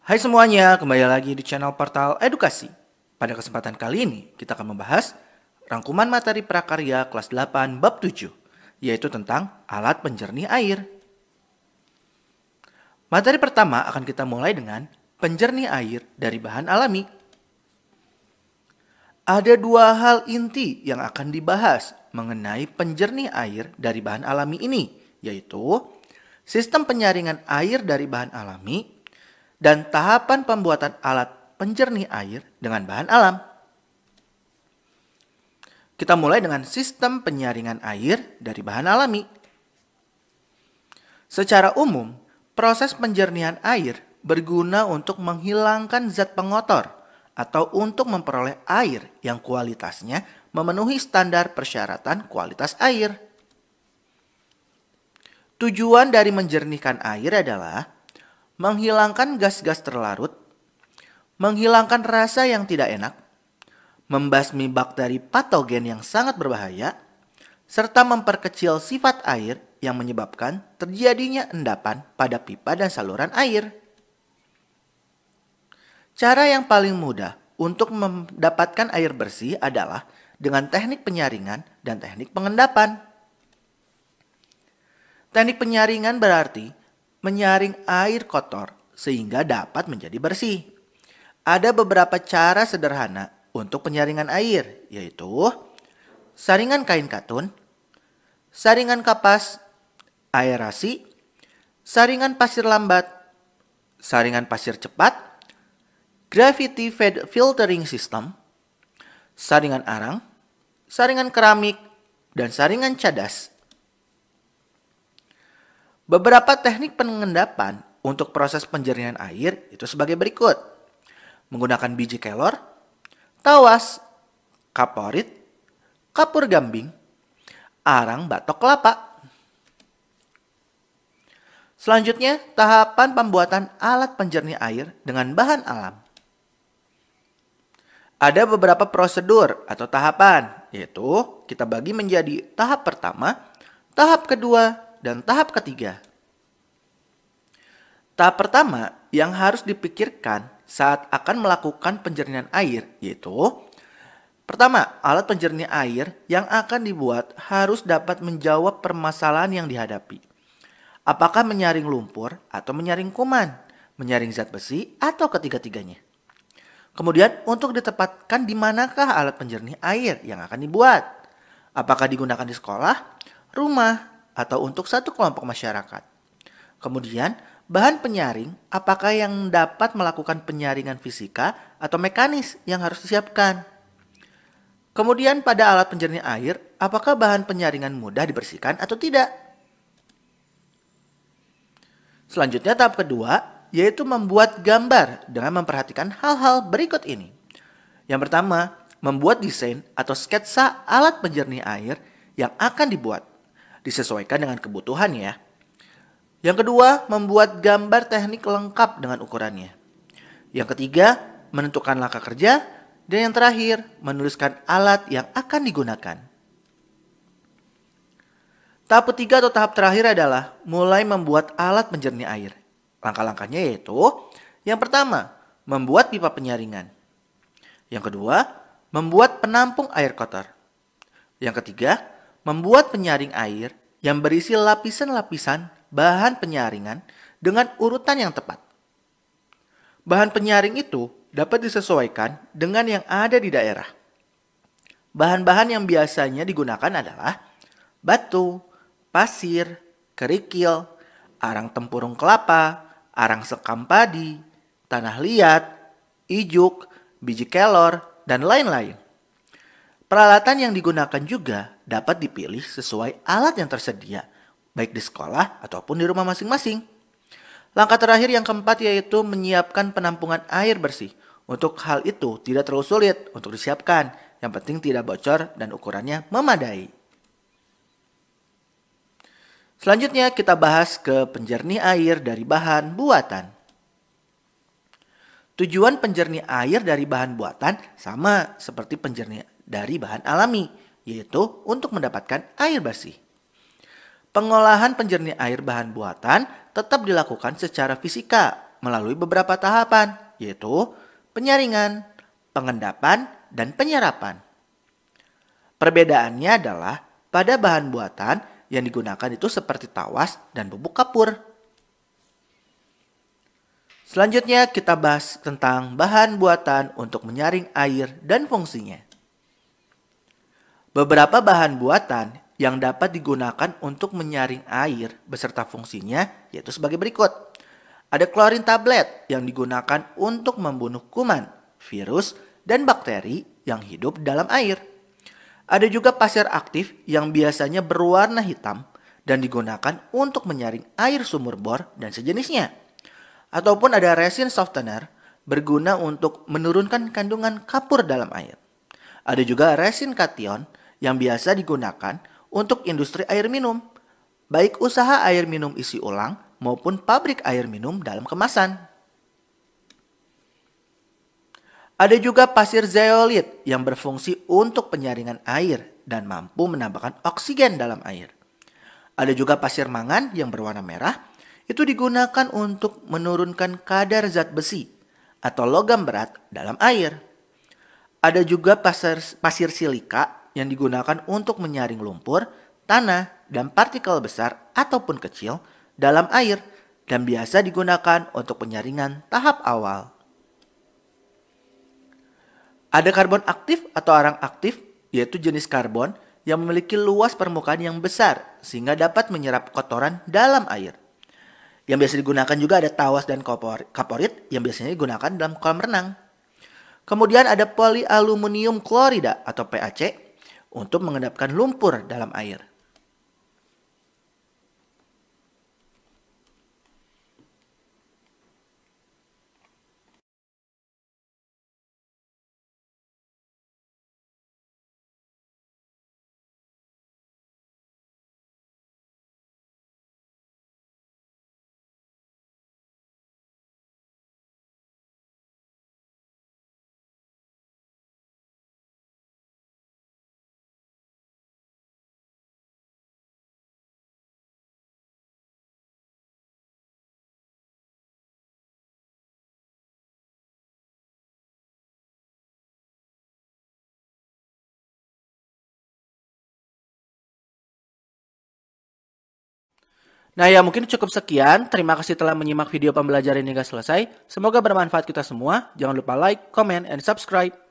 Hai semuanya, kembali lagi di channel Portal Edukasi. Pada kesempatan kali ini, kita akan membahas rangkuman materi prakarya kelas 8 bab 7, yaitu tentang alat penjernih air. Materi pertama akan kita mulai dengan penjernih air dari bahan alami. Ada dua hal inti yang akan dibahas mengenai penjernih air dari bahan alami ini, yaitu sistem penyaringan air dari bahan alami dan tahapan pembuatan alat penjernih air dengan bahan alam. Kita mulai dengan sistem penyaringan air dari bahan alami. Secara umum, proses penjernihan air berguna untuk menghilangkan zat pengotor atau untuk memperoleh air yang kualitasnya memenuhi standar persyaratan kualitas air. Tujuan dari menjernihkan air adalah menghilangkan gas-gas terlarut, menghilangkan rasa yang tidak enak, membasmi bakteri patogen yang sangat berbahaya, serta memperkecil sifat air yang menyebabkan terjadinya endapan pada pipa dan saluran air. Cara yang paling mudah untuk mendapatkan air bersih adalah dengan teknik penyaringan dan teknik pengendapan. Teknik penyaringan berarti menyaring air kotor sehingga dapat menjadi bersih. Ada beberapa cara sederhana untuk penyaringan air, yaitu saringan kain katun, saringan kapas, aerasi, saringan pasir lambat, saringan pasir cepat, gravity filtering system, saringan arang, saringan keramik, dan saringan cadas. Beberapa teknik pengendapan untuk proses penjernihan air itu sebagai berikut. Menggunakan biji kelor, tawas, kaporit, kapur gambing, arang batok kelapa. Selanjutnya, tahapan pembuatan alat penjernih air dengan bahan alam. Ada beberapa prosedur atau tahapan, yaitu kita bagi menjadi tahap pertama, tahap kedua, dan tahap ketiga. Tahap pertama yang harus dipikirkan saat akan melakukan penjernihan air, yaitu pertama, alat penjernih air yang akan dibuat harus dapat menjawab permasalahan yang dihadapi. Apakah menyaring lumpur atau menyaring kuman, menyaring zat besi, atau ketiga-tiganya. Kemudian untuk ditempatkan di manakah alat penjernih air yang akan dibuat? Apakah digunakan di sekolah, rumah, atau untuk satu kelompok masyarakat? Kemudian bahan penyaring apakah yang dapat melakukan penyaringan fisika atau mekanis yang harus disiapkan? Kemudian pada alat penjernih air apakah bahan penyaringan mudah dibersihkan atau tidak? Selanjutnya tahap kedua, yaitu membuat gambar dengan memperhatikan hal-hal berikut ini. Yang pertama, membuat desain atau sketsa alat penjernih air yang akan dibuat. Disesuaikan dengan kebutuhan ya. Yang kedua, membuat gambar teknik lengkap dengan ukurannya. Yang ketiga, menentukan langkah kerja. Dan yang terakhir, menuliskan alat yang akan digunakan. Tahap ketiga atau tahap terakhir adalah mulai membuat alat penjernih air. Langkah-langkahnya yaitu, yang pertama, membuat pipa penyaringan. Yang kedua, membuat penampung air kotor. Yang ketiga, membuat penyaring air yang berisi lapisan-lapisan bahan penyaringan dengan urutan yang tepat. Bahan penyaring itu dapat disesuaikan dengan yang ada di daerah. Bahan-bahan yang biasanya digunakan adalah batu, pasir, kerikil, arang tempurung kelapa, arang sekam padi, tanah liat, ijuk, biji kelor, dan lain-lain. Peralatan yang digunakan juga dapat dipilih sesuai alat yang tersedia, baik di sekolah ataupun di rumah masing-masing. Langkah terakhir yang keempat yaitu menyiapkan penampungan air bersih. Untuk hal itu tidak terlalu sulit untuk disiapkan, yang penting tidak bocor dan ukurannya memadai. Selanjutnya kita bahas ke penjernih air dari bahan buatan. Tujuan penjernih air dari bahan buatan sama seperti penjernih dari bahan alami, yaitu untuk mendapatkan air bersih. Pengolahan penjernih air bahan buatan tetap dilakukan secara fisika melalui beberapa tahapan, yaitu penyaringan, pengendapan, dan penyerapan. Perbedaannya adalah pada bahan buatan yang digunakan itu seperti tawas dan bubuk kapur. Selanjutnya kita bahas tentang bahan buatan untuk menyaring air dan fungsinya. Beberapa bahan buatan yang dapat digunakan untuk menyaring air beserta fungsinya yaitu sebagai berikut. Ada klorin tablet yang digunakan untuk membunuh kuman, virus, dan bakteri yang hidup dalam air. Ada juga pasir aktif yang biasanya berwarna hitam dan digunakan untuk menyaring air sumur bor dan sejenisnya. Ataupun ada resin softener berguna untuk menurunkan kandungan kapur dalam air. Ada juga resin kation yang biasa digunakan untuk industri air minum, baik usaha air minum isi ulang maupun pabrik air minum dalam kemasan. Ada juga pasir zeolit yang berfungsi untuk penyaringan air dan mampu menambahkan oksigen dalam air. Ada juga pasir mangan yang berwarna merah, itu digunakan untuk menurunkan kadar zat besi atau logam berat dalam air. Ada juga pasir silika yang digunakan untuk menyaring lumpur, tanah, dan partikel besar ataupun kecil dalam air dan biasa digunakan untuk penyaringan tahap awal. Ada karbon aktif atau arang aktif, yaitu jenis karbon yang memiliki luas permukaan yang besar sehingga dapat menyerap kotoran dalam air. Yang biasa digunakan juga ada tawas dan kaporit yang biasanya digunakan dalam kolam renang. Kemudian ada polialuminium klorida atau PaC untuk mengendapkan lumpur dalam air. Nah ya mungkin cukup sekian. Terima kasih telah menyimak video pembelajaran hingga selesai. Semoga bermanfaat kita semua. Jangan lupa like, comment, and subscribe.